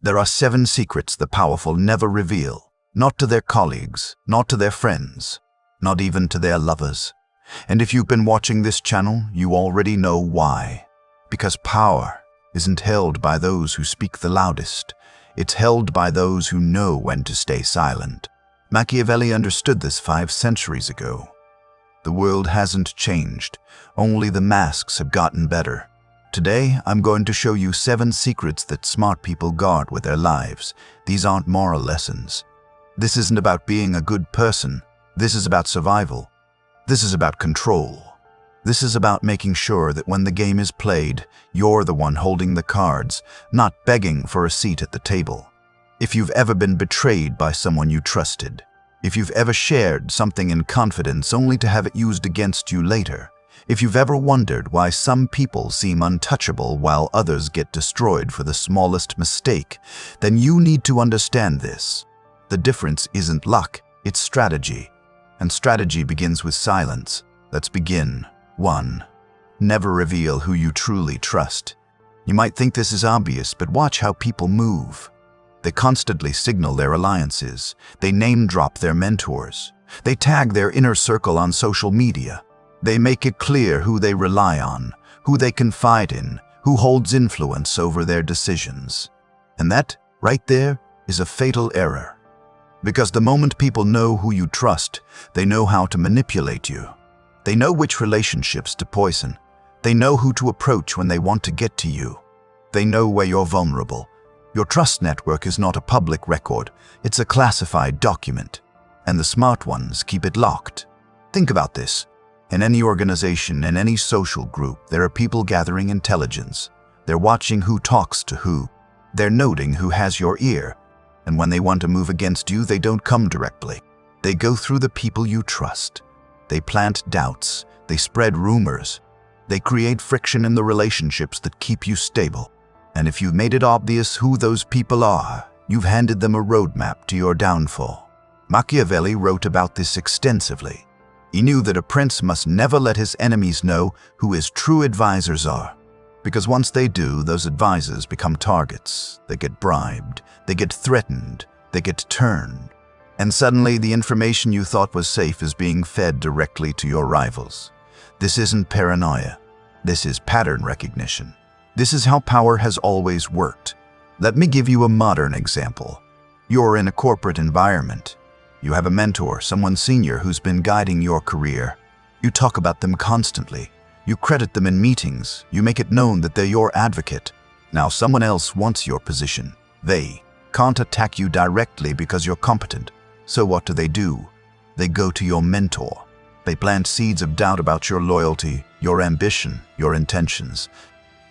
There are 7 secrets the powerful never reveal, not to their colleagues, not to their friends, not even to their lovers. And if you've been watching this channel, you already know why. Because power isn't held by those who speak the loudest. It's held by those who know when to stay silent. Machiavelli understood this 5 centuries ago. The world hasn't changed, only the masks have gotten better. Today, I'm going to show you 7 secrets that smart people guard with their lives. These aren't moral lessons. This isn't about being a good person. This is about survival. This is about control. This is about making sure that when the game is played, you're the one holding the cards, not begging for a seat at the table. If you've ever been betrayed by someone you trusted, if you've ever shared something in confidence only to have it used against you later, if you've ever wondered why some people seem untouchable while others get destroyed for the smallest mistake, then you need to understand this. The difference isn't luck, it's strategy. And strategy begins with silence. Let's begin. 1. Never reveal who you truly trust. You might think this is obvious, but watch how people move. They constantly signal their alliances. They name-drop their mentors. They tag their inner circle on social media. They make it clear who they rely on, who they confide in, who holds influence over their decisions. And that, right there, is a fatal error. Because the moment people know who you trust, they know how to manipulate you. They know which relationships to poison. They know who to approach when they want to get to you. They know where you're vulnerable. Your trust network is not a public record, it's a classified document. And the smart ones keep it locked. Think about this. In any organization, in any social group, there are people gathering intelligence. They're watching who talks to who. They're noting who has your ear. And when they want to move against you, they don't come directly. They go through the people you trust. They plant doubts. They spread rumors. They create friction in the relationships that keep you stable. And if you've made it obvious who those people are, you've handed them a roadmap to your downfall. Machiavelli wrote about this extensively. He knew that a prince must never let his enemies know who his true advisors are. Because once they do, those advisors become targets. They get bribed, they get threatened, they get turned. And suddenly the information you thought was safe is being fed directly to your rivals. This isn't paranoia. This is pattern recognition. This is how power has always worked. Let me give you a modern example. You're in a corporate environment. You have a mentor, someone senior who's been guiding your career. You talk about them constantly. You credit them in meetings. You make it known that they're your advocate. Now someone else wants your position. They can't attack you directly because you're competent. So what do? They go to your mentor. They plant seeds of doubt about your loyalty, your ambition, your intentions.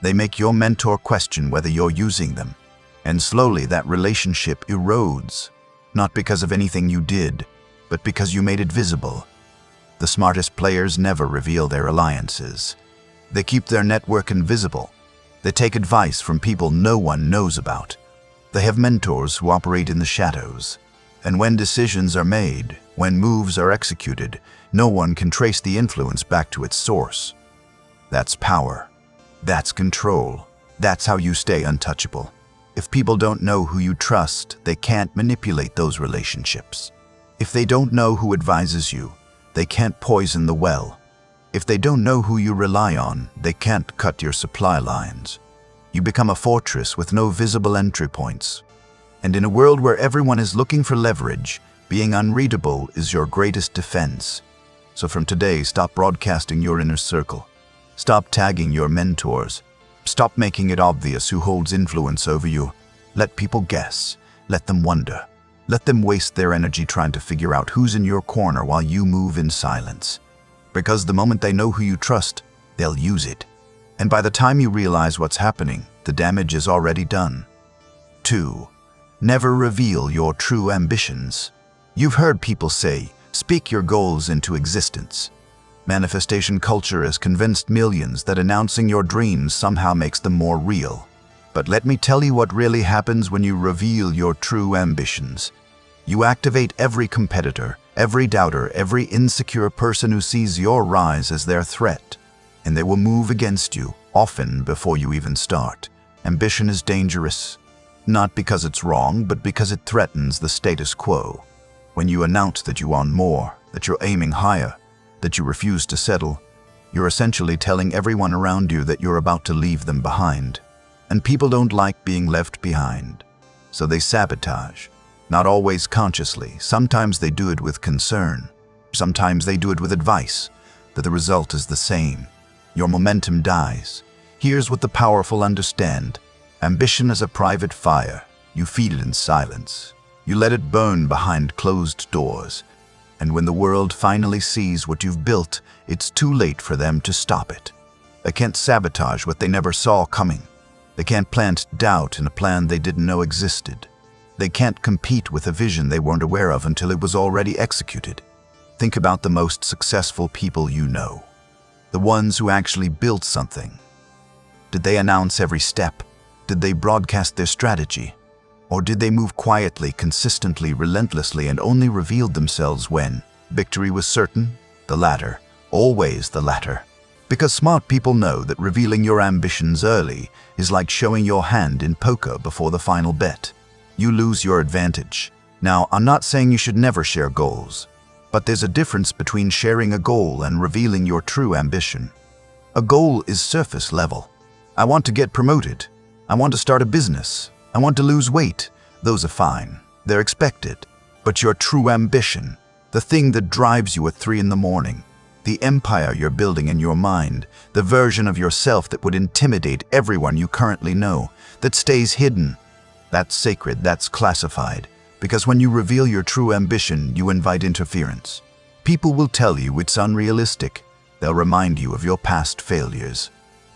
They make your mentor question whether you're using them. And slowly that relationship erodes. Not because of anything you did, but because you made it visible. The smartest players never reveal their alliances. They keep their network invisible. They take advice from people no one knows about. They have mentors who operate in the shadows. And when decisions are made, when moves are executed, no one can trace the influence back to its source. That's power. That's control. That's how you stay untouchable. If people don't know who you trust, they can't manipulate those relationships. If they don't know who advises you, they can't poison the well. If they don't know who you rely on, they can't cut your supply lines. You become a fortress with no visible entry points. And in a world where everyone is looking for leverage, being unreadable is your greatest defense. So from today, stop broadcasting your inner circle. Stop tagging your mentors. Stop making it obvious who holds influence over you. Let people guess. Let them wonder. Let them waste their energy trying to figure out who's in your corner while you move in silence. Because the moment they know who you trust, they'll use it. And by the time you realize what's happening, the damage is already done. 2. Never reveal your true ambitions. You've heard people say, speak your goals into existence. Manifestation culture has convinced millions that announcing your dreams somehow makes them more real. But let me tell you what really happens when you reveal your true ambitions. You activate every competitor, every doubter, every insecure person who sees your rise as their threat. And they will move against you, often before you even start. Ambition is dangerous. Not because it's wrong, but because it threatens the status quo. When you announce that you want more, that you're aiming higher, that you refuse to settle, you're essentially telling everyone around you that you're about to leave them behind. And people don't like being left behind. So they sabotage. Not always consciously. Sometimes they do it with concern. Sometimes they do it with advice. But the result is the same. Your momentum dies. Here's what the powerful understand. Ambition is a private fire. You feed it in silence. You let it burn behind closed doors. And when the world finally sees what you've built, it's too late for them to stop it. They can't sabotage what they never saw coming. They can't plant doubt in a plan they didn't know existed. They can't compete with a vision they weren't aware of until it was already executed. Think about the most successful people you know. The ones who actually built something. Did they announce every step? Did they broadcast their strategy? Or did they move quietly, consistently, relentlessly, and only revealed themselves when victory was certain? The latter. Always the latter. Because smart people know that revealing your ambitions early is like showing your hand in poker before the final bet. You lose your advantage. Now, I'm not saying you should never share goals, but there's a difference between sharing a goal and revealing your true ambition. A goal is surface level. I want to get promoted. I want to start a business. I want to lose weight. Those are fine. They're expected. But your true ambition, the thing that drives you at 3 a.m, the empire you're building in your mind, the version of yourself that would intimidate everyone you currently know, that stays hidden, that's sacred, that's classified. Because when you reveal your true ambition, you invite interference. People will tell you it's unrealistic. They'll remind you of your past failures.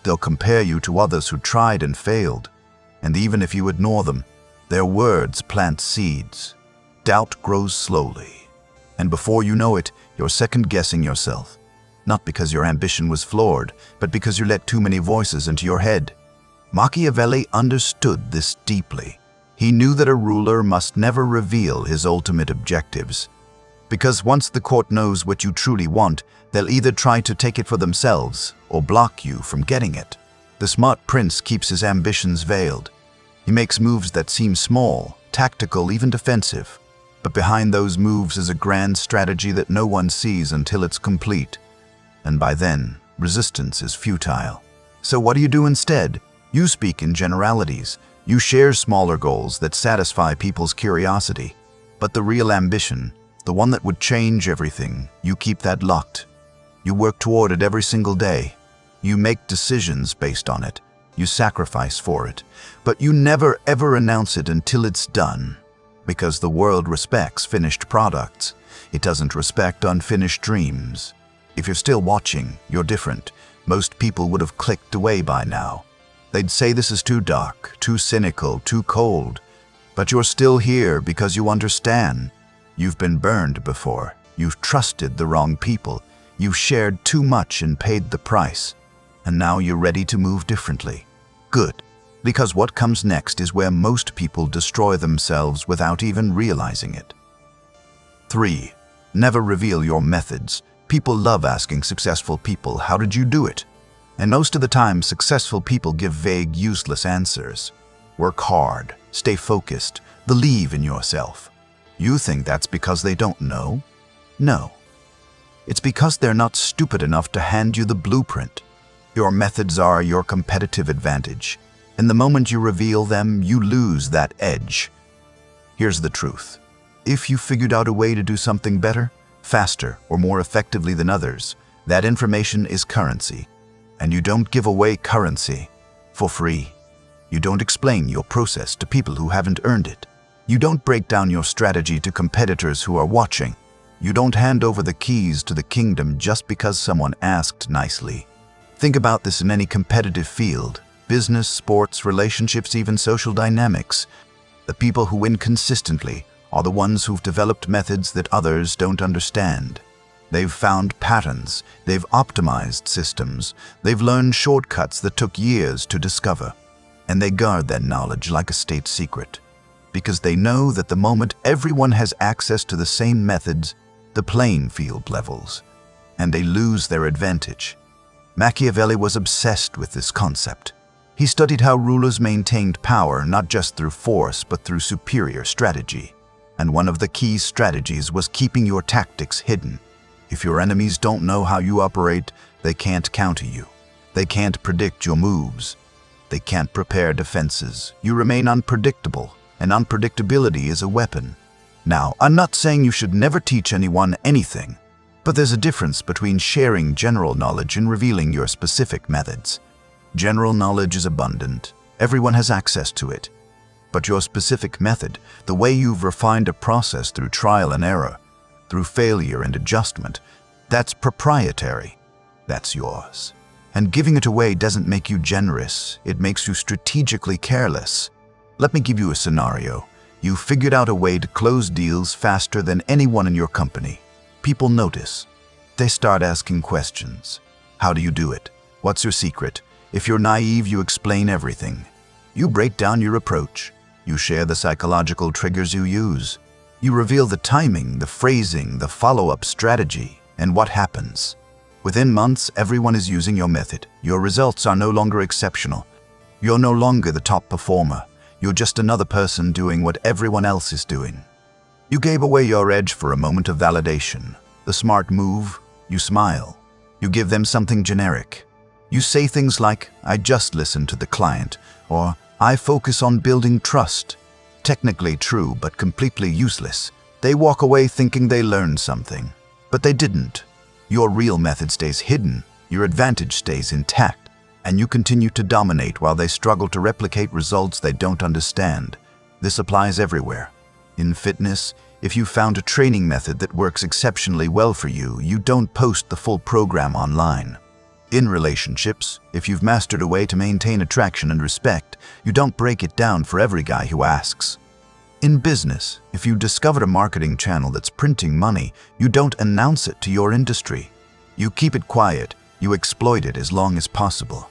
They'll compare you to others who tried and failed. And even if you ignore them, their words plant seeds. Doubt grows slowly. And before you know it, you're second-guessing yourself. Not because your ambition was flawed, but because you let too many voices into your head. Machiavelli understood this deeply. He knew that a ruler must never reveal his ultimate objectives. Because once the court knows what you truly want, they'll either try to take it for themselves or block you from getting it. The smart prince keeps his ambitions veiled. He makes moves that seem small, tactical, even defensive. But behind those moves is a grand strategy that no one sees until it's complete. And by then, resistance is futile. So what do you do instead? You speak in generalities. You share smaller goals that satisfy people's curiosity. But the real ambition, the one that would change everything, you keep that locked. You work toward it every single day. You make decisions based on it. You sacrifice for it. But you never ever announce it until it's done. Because the world respects finished products. It doesn't respect unfinished dreams. If you're still watching, you're different. Most people would have clicked away by now. They'd say this is too dark, too cynical, too cold. But you're still here because you understand. You've been burned before. You've trusted the wrong people. You've shared too much and paid the price. And now you're ready to move differently. Good. Because what comes next is where most people destroy themselves without even realizing it. 3. Never reveal your methods. People love asking successful people, how did you do it? And most of the time, successful people give vague, useless answers. Work hard, stay focused, believe in yourself. You think that's because they don't know? No. It's because they're not stupid enough to hand you the blueprint. Your methods are your competitive advantage. And the moment you reveal them, you lose that edge. Here's the truth. If you figured out a way to do something better, faster, or more effectively than others, that information is currency. And you don't give away currency for free. You don't explain your process to people who haven't earned it. You don't break down your strategy to competitors who are watching. You don't hand over the keys to the kingdom just because someone asked nicely. Think about this in any competitive field. Business, sports, relationships, even social dynamics. The people who win consistently are the ones who've developed methods that others don't understand. They've found patterns, they've optimized systems, they've learned shortcuts that took years to discover. And they guard that knowledge like a state secret. Because they know that the moment everyone has access to the same methods, the playing field levels, and they lose their advantage. Machiavelli was obsessed with this concept. He studied how rulers maintained power not just through force but through superior strategy. And one of the key strategies was keeping your tactics hidden. If your enemies don't know how you operate, they can't counter you. They can't predict your moves. They can't prepare defenses. You remain unpredictable, and unpredictability is a weapon. Now, I'm not saying you should never teach anyone anything, but there's a difference between sharing general knowledge and revealing your specific methods. General knowledge is abundant. Everyone has access to it. But your specific method, the way you've refined a process through trial and error, through failure and adjustment, that's proprietary. That's yours. And giving it away doesn't make you generous. It makes you strategically careless. Let me give you a scenario. You figured out a way to close deals faster than anyone in your company. People notice. They start asking questions. How do you do it? What's your secret? If you're naive, you explain everything. You break down your approach. You share the psychological triggers you use. You reveal the timing, the phrasing, the follow-up strategy. And what happens? Within months, everyone is using your method. Your results are no longer exceptional. You're no longer the top performer. You're just another person doing what everyone else is doing. You gave away your edge for a moment of validation. The smart move, you smile. You give them something generic. You say things like, I just listen to the client, or I focus on building trust. Technically true, but completely useless. They walk away thinking they learned something, but they didn't. Your real method stays hidden, your advantage stays intact, and you continue to dominate while they struggle to replicate results they don't understand. This applies everywhere. In fitness, if you found a training method that works exceptionally well for you, you don't post the full program online. In relationships, if you've mastered a way to maintain attraction and respect, you don't break it down for every guy who asks. In business, if you discovered a marketing channel that's printing money, you don't announce it to your industry. You keep it quiet, you exploit it as long as possible.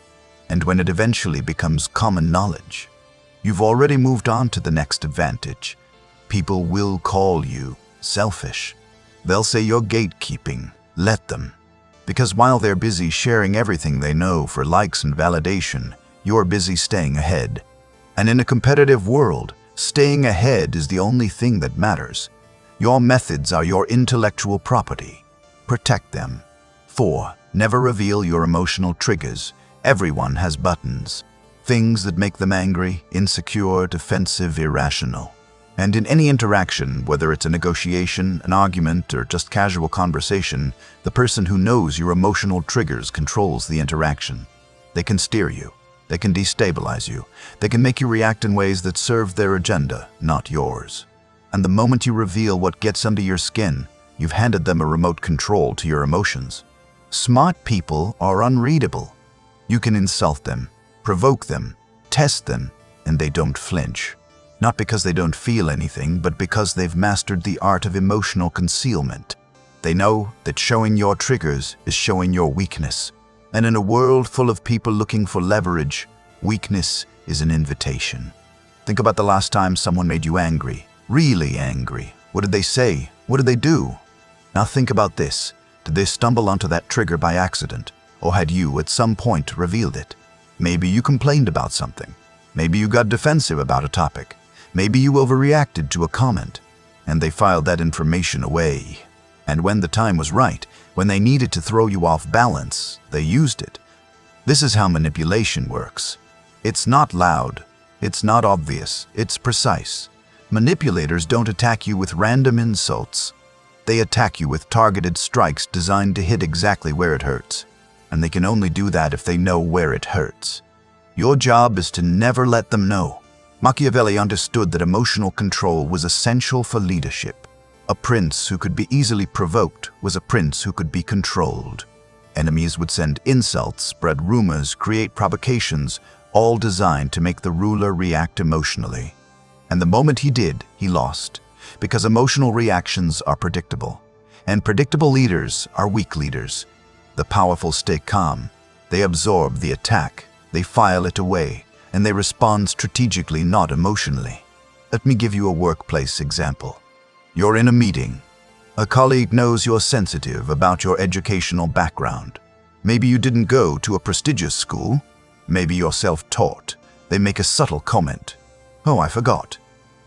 And when it eventually becomes common knowledge, you've already moved on to the next advantage. People will call you selfish. They'll say you're gatekeeping. Let them. Because while they're busy sharing everything they know for likes and validation, you're busy staying ahead. And in a competitive world, staying ahead is the only thing that matters. Your methods are your intellectual property. Protect them. 4. Never reveal your emotional triggers. Everyone has buttons. Things that make them angry, insecure, defensive, irrational. And in any interaction, whether it's a negotiation, an argument, or just casual conversation, the person who knows your emotional triggers controls the interaction. They can steer you. They can destabilize you. They can make you react in ways that serve their agenda, not yours. And the moment you reveal what gets under your skin, you've handed them a remote control to your emotions. Smart people are unreadable. You can insult them, provoke them, test them, and they don't flinch. Not because they don't feel anything, but because they've mastered the art of emotional concealment. They know that showing your triggers is showing your weakness. And in a world full of people looking for leverage, weakness is an invitation. Think about the last time someone made you angry, really angry. What did they say? What did they do? Now think about this. Did they stumble onto that trigger by accident? Or had you at some point revealed it? Maybe you complained about something. Maybe you got defensive about a topic. Maybe you overreacted to a comment, and they filed that information away. And when the time was right, when they needed to throw you off balance, they used it. This is how manipulation works. It's not loud, it's not obvious, it's precise. Manipulators don't attack you with random insults. They attack you with targeted strikes designed to hit exactly where it hurts. And they can only do that if they know where it hurts. Your job is to never let them know. Machiavelli understood that emotional control was essential for leadership. A prince who could be easily provoked was a prince who could be controlled. Enemies would send insults, spread rumors, create provocations, all designed to make the ruler react emotionally. And the moment he did, he lost, because emotional reactions are predictable. And predictable leaders are weak leaders. The powerful stay calm. They absorb the attack. They file it away. And they respond strategically, not emotionally. Let me give you a workplace example. You're in a meeting. A colleague knows you're sensitive about your educational background. Maybe you didn't go to a prestigious school. Maybe you're self-taught. They make a subtle comment. "Oh, I forgot.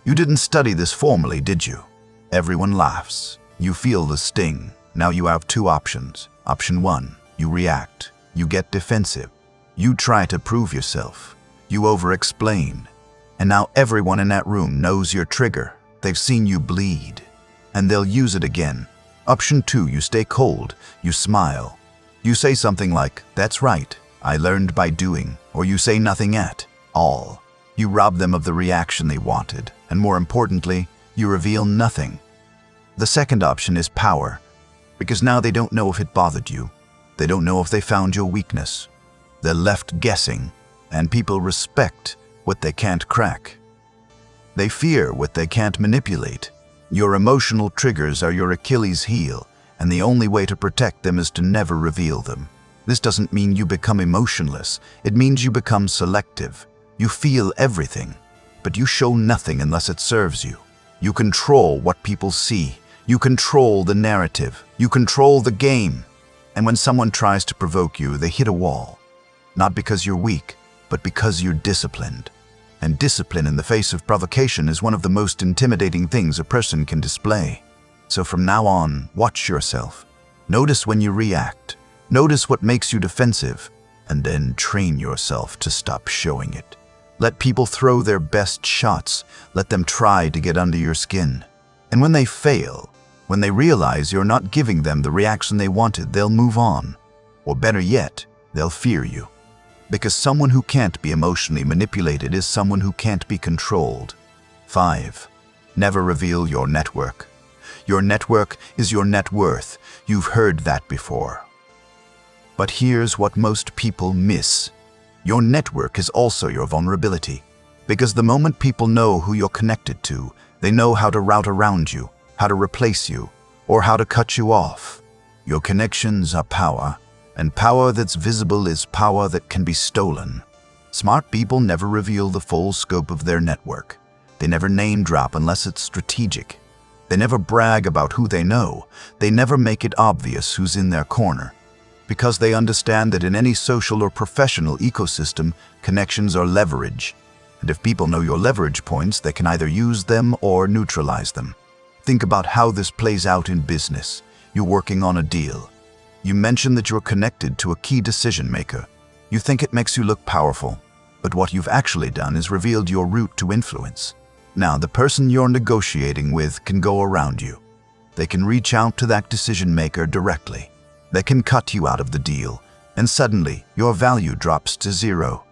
You didn't study this formally, did you?" Everyone laughs. You feel the sting. Now you have two options. Option 1, you react. You get defensive. You try to prove yourself. You over-explain. And now everyone in that room knows your trigger. They've seen you bleed. And they'll use it again. Option 2, you stay cold. You smile. You say something like, "That's right. I learned by doing." Or you say nothing at all. You rob them of the reaction they wanted. And more importantly, you reveal nothing. The second option is power. Because now they don't know if it bothered you. They don't know if they found your weakness. They're left guessing. And people respect what they can't crack. They fear what they can't manipulate. Your emotional triggers are your Achilles heel, and the only way to protect them is to never reveal them. This doesn't mean you become emotionless. It means you become selective. You feel everything, but you show nothing unless it serves you. You control what people see. You control the narrative. You control the game. And when someone tries to provoke you, they hit a wall. Not because you're weak, but because you're disciplined. And discipline in the face of provocation is one of the most intimidating things a person can display. So from now on, watch yourself. Notice when you react. Notice what makes you defensive, and then train yourself to stop showing it. Let people throw their best shots. Let them try to get under your skin. And when they fail, when they realize you're not giving them the reaction they wanted, they'll move on. Or better yet, they'll fear you. Because someone who can't be emotionally manipulated is someone who can't be controlled. 5. Never reveal your network. Your network is your net worth. You've heard that before. But here's what most people miss. Your network is also your vulnerability. Because the moment people know who you're connected to, they know how to route around you, how to replace you, or how to cut you off. Your connections are power. And power that's visible is power that can be stolen. Smart people never reveal the full scope of their network. They never name drop unless it's strategic. They never brag about who they know. They never make it obvious who's in their corner. Because they understand that in any social or professional ecosystem, connections are leverage. And if people know your leverage points, they can either use them or neutralize them. Think about how this plays out in business. You're working on a deal. You mention that you're connected to a key decision maker. You think it makes you look powerful, but what you've actually done is revealed your route to influence. Now, the person you're negotiating with can go around you. They can reach out to that decision maker directly. They can cut you out of the deal, and suddenly your value drops to zero.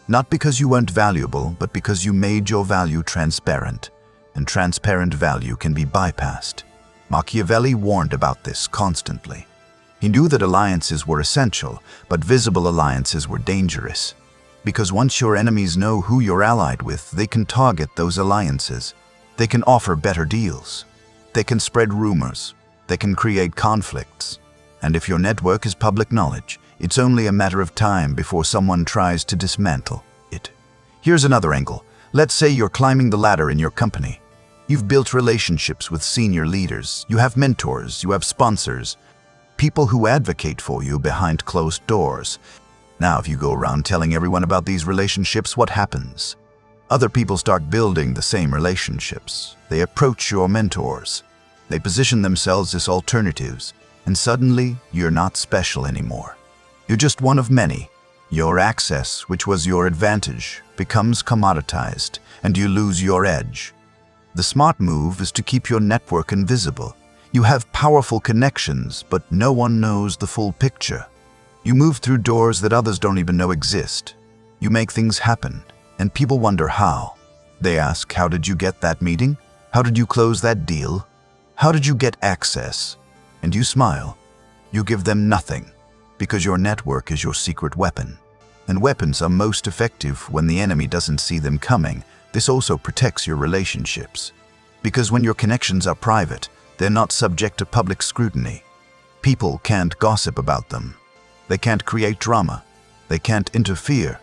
Not because you weren't valuable, but because you made your value transparent, and transparent value can be bypassed. Machiavelli warned about this constantly. He knew that alliances were essential, but visible alliances were dangerous. Because once your enemies know who you're allied with, they can target those alliances. They can offer better deals. They can spread rumors. They can create conflicts. And if your network is public knowledge, it's only a matter of time before someone tries to dismantle it. Here's another angle. Let's say you're climbing the ladder in your company. You've built relationships with senior leaders. You have mentors. You have sponsors. People who advocate for you behind closed doors. Now, if you go around telling everyone about these relationships, what happens? Other people start building the same relationships. They approach your mentors. They position themselves as alternatives. And suddenly, you're not special anymore. You're just one of many. Your access, which was your advantage, becomes commoditized, and you lose your edge. The smart move is to keep your network invisible. You have powerful connections, but no one knows the full picture. You move through doors that others don't even know exist. You make things happen, and people wonder how. They ask, how did you get that meeting? How did you close that deal? How did you get access? And you smile. You give them nothing, because your network is your secret weapon. And weapons are most effective when the enemy doesn't see them coming. This also protects your relationships. Because when your connections are private, they're not subject to public scrutiny. People can't gossip about them. They can't create drama. They can't interfere.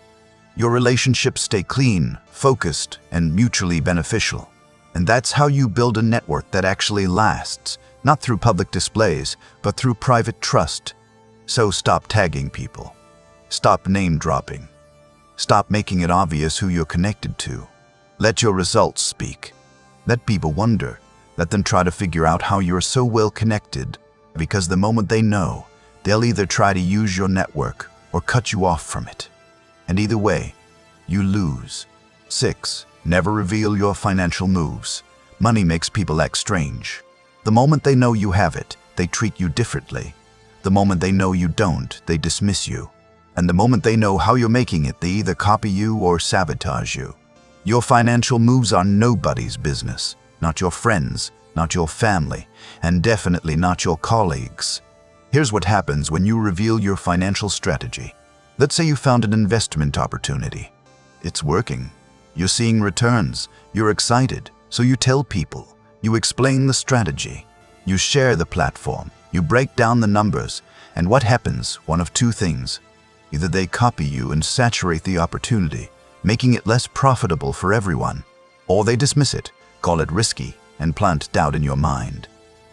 Your relationships stay clean, focused, and mutually beneficial. And that's how you build a network that actually lasts, not through public displays, but through private trust. So stop tagging people. Stop name dropping. Stop making it obvious who you're connected to. Let your results speak. Let people wonder. Let them try to figure out how you're so well connected, because the moment they know, they'll either try to use your network or cut you off from it. And either way, you lose. 6. Never reveal your financial moves. Money makes people act strange. The moment they know you have it, they treat you differently. The moment they know you don't, they dismiss you. And the moment they know how you're making it, they either copy you or sabotage you. Your financial moves are nobody's business. Not your friends, not your family, and definitely not your colleagues. Here's what happens when you reveal your financial strategy. Let's say you found an investment opportunity. It's working. You're seeing returns. You're excited. So you tell people. You explain the strategy. You share the platform. You break down the numbers. And what happens? One of two things. Either they copy you and saturate the opportunity, making it less profitable for everyone, or they dismiss it, call it risky, and plant doubt in your mind.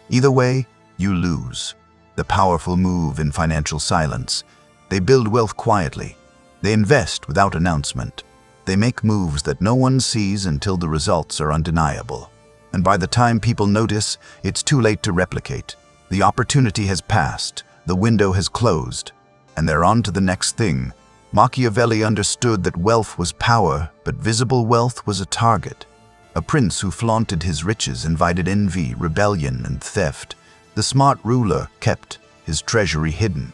Either way, you lose. The powerful move in financial silence. They build wealth quietly. They invest without announcement. They make moves that no one sees until the results are undeniable. And by the time people notice, it's too late to replicate. The opportunity has passed. The window has closed. And they're on to the next thing. Machiavelli understood that wealth was power, but visible wealth was a target. A prince who flaunted his riches invited envy, rebellion, and theft. The smart ruler kept his treasury hidden.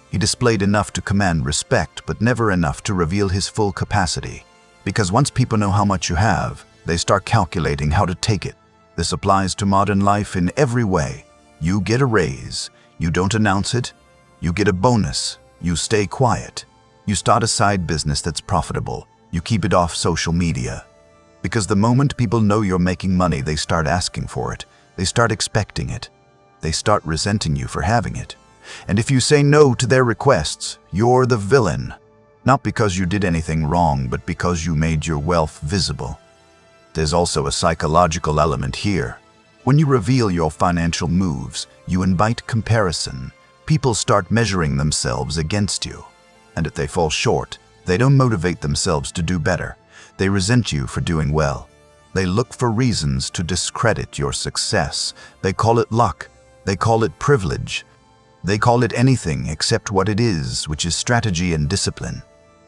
He displayed enough to command respect, but never enough to reveal his full capacity. Because once people know how much you have, they start calculating how to take it. This applies to modern life in every way. You get a raise. You don't announce it. You get a bonus. You stay quiet. You start a side business that's profitable. You keep it off social media. Because the moment people know you're making money, they start asking for it. They start expecting it. They start resenting you for having it. And if you say no to their requests, you're the villain. Not because you did anything wrong, but because you made your wealth visible. There's also a psychological element here. When you reveal your financial moves, you invite comparison. People start measuring themselves against you. And if they fall short, they don't motivate themselves to do better. They resent you for doing well. They look for reasons to discredit your success. They call it luck. They call it privilege. They call it anything except what it is, which is strategy and discipline.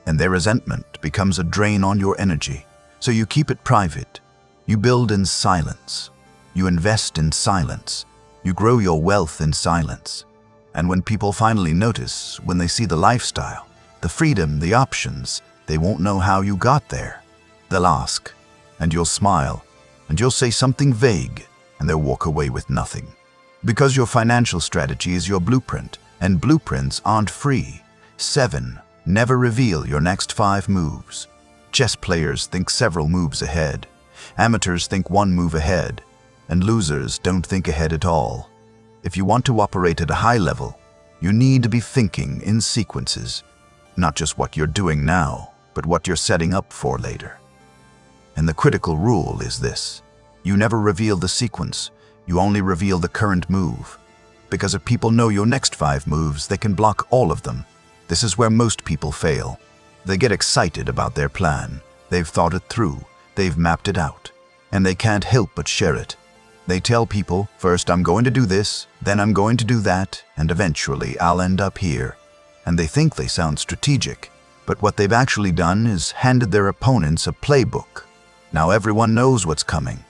And their resentment becomes a drain on your energy. So you keep it private. You build in silence. You invest in silence. You grow your wealth in silence. And when people finally notice, when they see the lifestyle, the freedom, the options, they won't know how you got there. They'll ask, and you'll smile, and you'll say something vague, and they'll walk away with nothing. Because your financial strategy is your blueprint, and blueprints aren't free. 7. Never reveal your next 5 moves. Chess players think several moves ahead. Amateurs think one move ahead, and losers don't think ahead at all. If you want to operate at a high level, you need to be thinking in sequences, not just what you're doing now, but what you're setting up for later. And the critical rule is this: you never reveal the sequence, you only reveal the current move. Because if people know your next 5 moves, they can block all of them. This is where most people fail. They get excited about their plan. They've thought it through, they've mapped it out, and they can't help but share it. They tell people, first I'm going to do this, then I'm going to do that, and eventually I'll end up here. And they think they sound strategic, but what they've actually done is handed their opponents a playbook. Now everyone knows what's coming.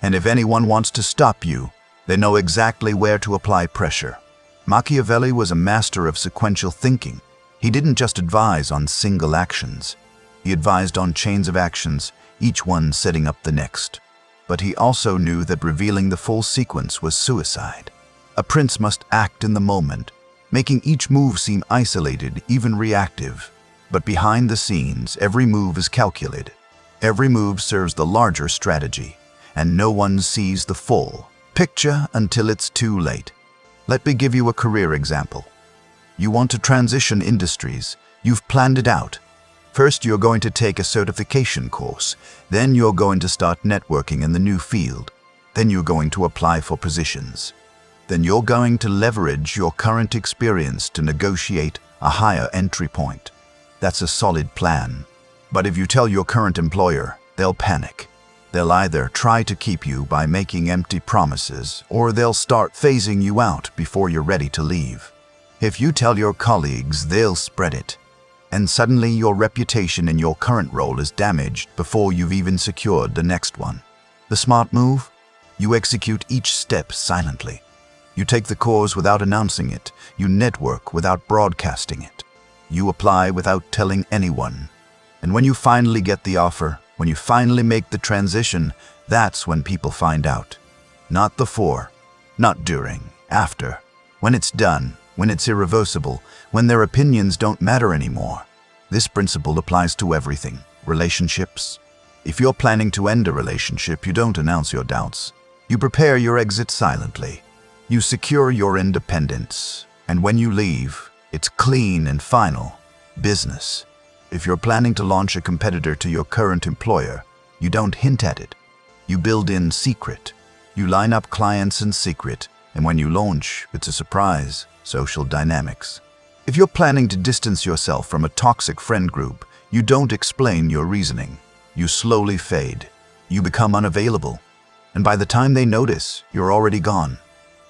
And if anyone wants to stop you, they know exactly where to apply pressure. Machiavelli was a master of sequential thinking. He didn't just advise on single actions. He advised on chains of actions, each one setting up the next. But he also knew that revealing the full sequence was suicide. A prince must act in the moment, making each move seem isolated, even reactive. But behind the scenes, every move is calculated. Every move serves the larger strategy, and no one sees the full picture until it's too late. Let me give you a career example. You want to transition industries. You've planned it out. First, you're going to take a certification course. Then you're going to start networking in the new field. Then you're going to apply for positions. Then you're going to leverage your current experience to negotiate a higher entry point. That's a solid plan. But if you tell your current employer, they'll panic. They'll either try to keep you by making empty promises, or they'll start phasing you out before you're ready to leave. If you tell your colleagues, they'll spread it. And suddenly your reputation in your current role is damaged before you've even secured the next one. The smart move? You execute each step silently. You take the course without announcing it. You network without broadcasting it. You apply without telling anyone. And when you finally get the offer, when you finally make the transition, that's when people find out. Not before, not during, after. When it's done, when it's irreversible, when their opinions don't matter anymore. This principle applies to everything. Relationships. If you're planning to end a relationship, you don't announce your doubts. You prepare your exit silently. You secure your independence. And when you leave, it's clean and final. Business. If you're planning to launch a competitor to your current employer, you don't hint at it. You build in secret. You line up clients in secret, and when you launch, it's a surprise. Social dynamics. If you're planning to distance yourself from a toxic friend group, you don't explain your reasoning. You slowly fade. You become unavailable. And by the time they notice, you're already gone.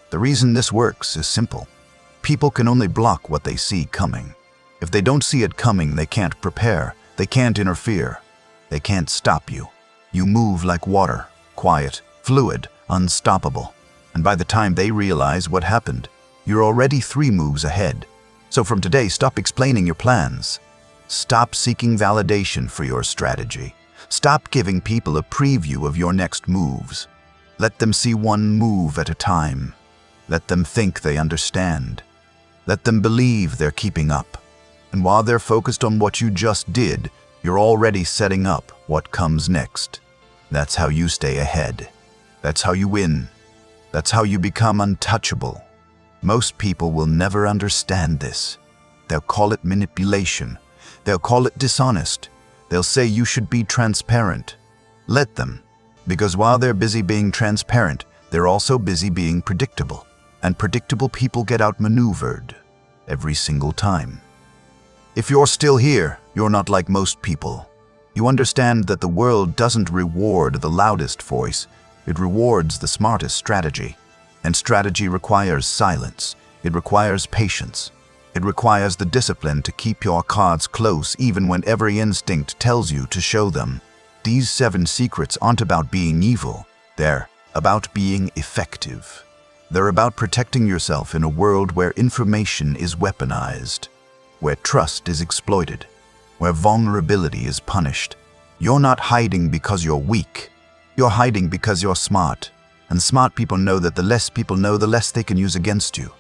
The reason this works is simple. People can only block what they see coming. If they don't see it coming, they can't prepare. They can't interfere. They can't stop you. You move like water, quiet, fluid, unstoppable. And by the time they realize what happened, you're already 3 moves ahead. So from today, stop explaining your plans. Stop seeking validation for your strategy. Stop giving people a preview of your next moves. Let them see one move at a time. Let them think they understand. Let them believe they're keeping up. And while they're focused on what you just did, you're already setting up what comes next. That's how you stay ahead. That's how you win. That's how you become untouchable. Most people will never understand this. They'll call it manipulation. They'll call it dishonest. They'll say you should be transparent. Let them, because while they're busy being transparent, they're also busy being predictable. And predictable people get outmaneuvered every single time. If you're still here, you're not like most people. You understand that the world doesn't reward the loudest voice. It rewards the smartest strategy. And strategy requires silence. It requires patience. It requires the discipline to keep your cards close even when every instinct tells you to show them. These 7 secrets aren't about being evil. They're about being effective. They're about protecting yourself in a world where information is weaponized, where trust is exploited, where vulnerability is punished. You're not hiding because you're weak. You're hiding because you're smart. And smart people know that the less people know, the less they can use against you.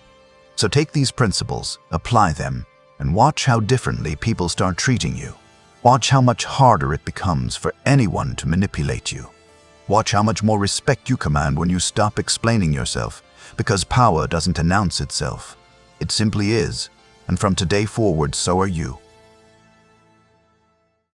So take these principles, apply them, and watch how differently people start treating you. Watch how much harder it becomes for anyone to manipulate you. Watch how much more respect you command when you stop explaining yourself, because power doesn't announce itself. It simply is, and from today forward, so are you.